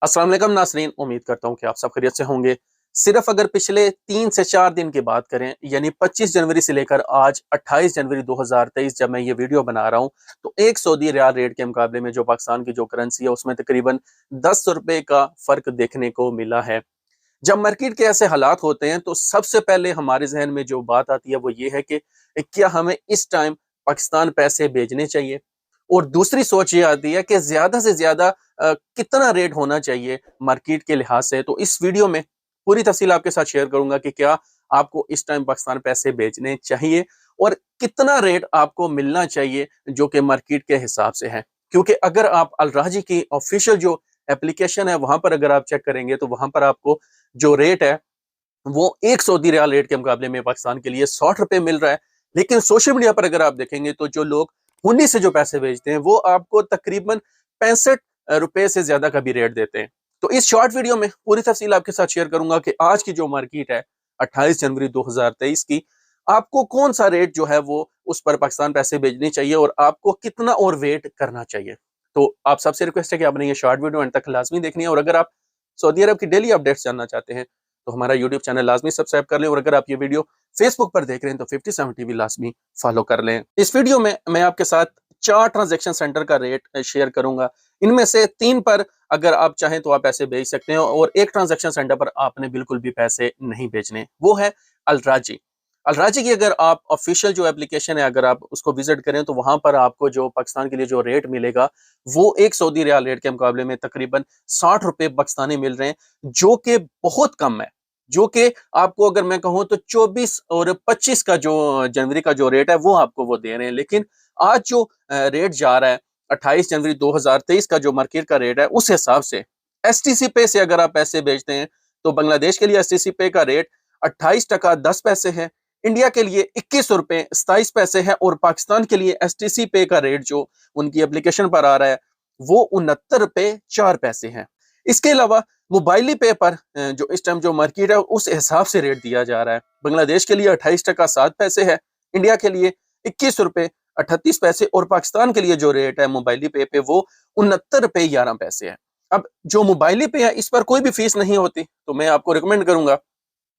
अस्सलाम वालेकुम नाज़रीन, उम्मीद करता हूँ कि आप सब खैरियत से होंगे। सिर्फ अगर पिछले 3 से 4 दिन की बात करें, यानी 25 जनवरी से लेकर आज 28 जनवरी 2023 जब मैं ये वीडियो बना रहा हूँ, तो एक सऊदी रियाल रेट के मुकाबले में जो पाकिस्तान की जो करेंसी है उसमें तकरीबन 10 रुपए का फ़र्क देखने को मिला है। जब मार्केट के ऐसे हालात होते हैं तो सबसे पहले हमारे ज़हन में जो बात आती है वो ये है कि क्या हमें इस टाइम पाकिस्तान पैसे भेजने चाहिए? और दूसरी सोच ये आती है कि ज़्यादा से ज़्यादा कितना रेट होना चाहिए मार्केट के लिहाज से। तो इस वीडियो में पूरी तफ़सील आपके साथ शेयर करूँगा कि क्या आपको इस टाइम पाकिस्तान पैसे भेजने चाहिए और कितना रेट आपको मिलना चाहिए जो कि मार्केट के हिसाब से है। क्योंकि अगर आप अल राजी की ऑफ़िशियल जो एप्लीकेशन है वहाँ पर अगर आप चेक करेंगे तो वहाँ पर आपको जो रेट है वो 1 सऊदी रियाल रेट के मुकाबले में पाकिस्तान के लिए 60 रुपए मिल रहा है। लेकिन सोशल मीडिया पर अगर आप देखेंगे तो जो लोग हुंडी से जो पैसे भेजते हैं वो आपको तकरीबन 65 रुपए से ज़्यादा का भी रेट देते हैं। तो इस शॉर्ट वीडियो में पूरी तफ़सील आपके साथ शेयर करूँगा कि आज की जो मार्केट है 28 जनवरी 2023 की, आपको कौन-सा रेट जो है वो उस पर पाकिस्तान पैसे भेजने चाहिए और आपको कितना और वेट करना चाहिए। तो आप सबसे रिक्वेस्ट है कि आपने ये शॉर्ट वीडियो अंत तक लाज़मी देखनी है और अगर आप सऊदी अरब की डेली अपडेट्स जानना चाहते हैं तो हमारा यूट्यूब चैनल लाजमी सब्सक्राइब कर लें और अगर आप ये वीडियो फेसबुक पर देख रहे हैं तो 57 टीवी लाजमी फॉलो कर लें। इस वीडियो में मैं आपके साथ 4 ट्रांजैक्शन सेंटर का रेट शेयर करूंगा। इनमें से 3 पर अगर आप चाहें तो आप पैसे भेज सकते हैं और एक ट्रांजैक्शन सेंटर पर आपने बिल्कुल भी पैसे नहीं भेजने। वो है अल राजी। अल राजी की अगर आप ऑफिशियल जो एप्लीकेशन है अगर आप उसको विजिट करें तो वहां पर आपको जो पाकिस्तान के लिए जो रेट मिलेगा वो एक सऊदी रियाल रेट के मुकाबले में तकरीबन 60 रुपए पाकिस्तानी मिल रहे हैं, जो कि बहुत कम है। जो कि आपको अगर मैं कहूँ तो 24 और 25 का जो जनवरी का जो रेट है वो आपको वो दे रहे हैं। लेकिन आज जो रेट जा रहा है 28 जनवरी 2023 का जो मार्केट का रेट है उस हिसाब से एसटीसी पे से अगर आप पैसे भेजते हैं तो बांग्लादेश के लिए एसटीसी पे का रेट 28 टका 10 पैसे है, इंडिया के लिए 21 रुपए 27 पैसे है और पाकिस्तान के लिए एसटीसी पे का रेट जो उनकी एप्लीकेशन पर आ रहा है वो 69 रुपए 4 पैसे है। इसके अलावा मोबाइली पे पर जो इस टाइम जो मार्केट है उस हिसाब से रेट दिया जा रहा है। बांग्लादेश के लिए 28 टका 7 पैसे है, इंडिया के लिए 21 रुपए 38 पैसे और पाकिस्तान के लिए जो रेट है मोबाइली पे वो 69 रुपए 11 पैसे है। अब जो मोबाइली पे है इस पर कोई भी फीस नहीं होती, तो मैं आपको रिकमेंड करूंगा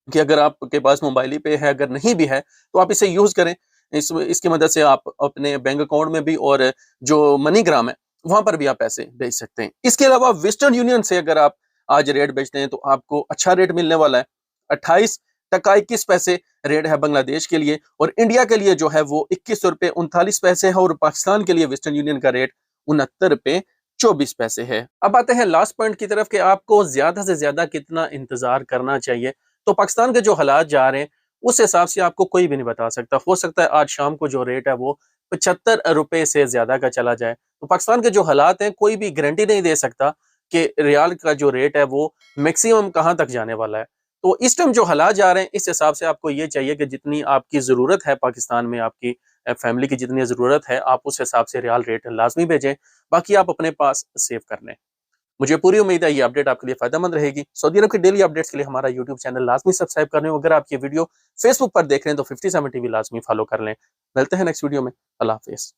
कि अगर आपके पास मोबाइली पे है, अगर नहीं भी है तो आप इसे यूज करें। इसकी मदद से आप अपने बैंक अकाउंट में भी और जो मनीग्राम है वहां पर भी आप पैसे भेज सकते हैं। इसके अलावा वेस्टर्न यूनियन से अगर आप आज रेट बेचते हैं तो आपको अच्छा रेट मिलने वाला है। 28 टका 21 पैसे रेट है बांग्लादेश के लिए और इंडिया के लिए जो है वो 21 रुपए 39 पैसे है और पाकिस्तान के लिए वेस्टर्न यूनियन का रेट 69 रुपए 24 पैसे है। अब आते हैं लास्ट पॉइंट की तरफ कि आपको ज्यादा से ज्यादा कितना इंतजार करना चाहिए। तो पाकिस्तान के जो हालात जा रहे हैं उस हिसाब से आपको कोई भी नहीं बता सकता। हो सकता है आज शाम को जो रेट है वो 75 रुपए से ज्यादा का चला जाए। तो पाकिस्तान के जो हालात हैं कोई भी गारंटी नहीं दे सकता कि रियाल का जो रेट है वो मैक्सिमम कहाँ तक जाने वाला है। तो इस टाइम जो हालात जा रहे हैं इस हिसाब से आपको ये चाहिए कि जितनी आपकी ज़रूरत है पाकिस्तान में, आपकी फैमिली की जितनी ज़रूरत है आप उस हिसाब से रियाल रेट लाजमी भेजें, बाकी आप अपने पास सेव कर लें। मुझे पूरी उम्मीद है ये अपडेट आपके लिए फायदेमंद रहेगी। सऊदी अरब की डेली अपडेट्स के लिए हमारा यूट्यूब चैनल लाजमी सब्सक्राइब कर लें। अगर आप ये वीडियो फेसबुक पर देख रहे हैं तो 57 टीवी लाजमी फॉलो कर लें। मिलते हैं नेक्स्ट वीडियो में। अल्लाह हाफिज़।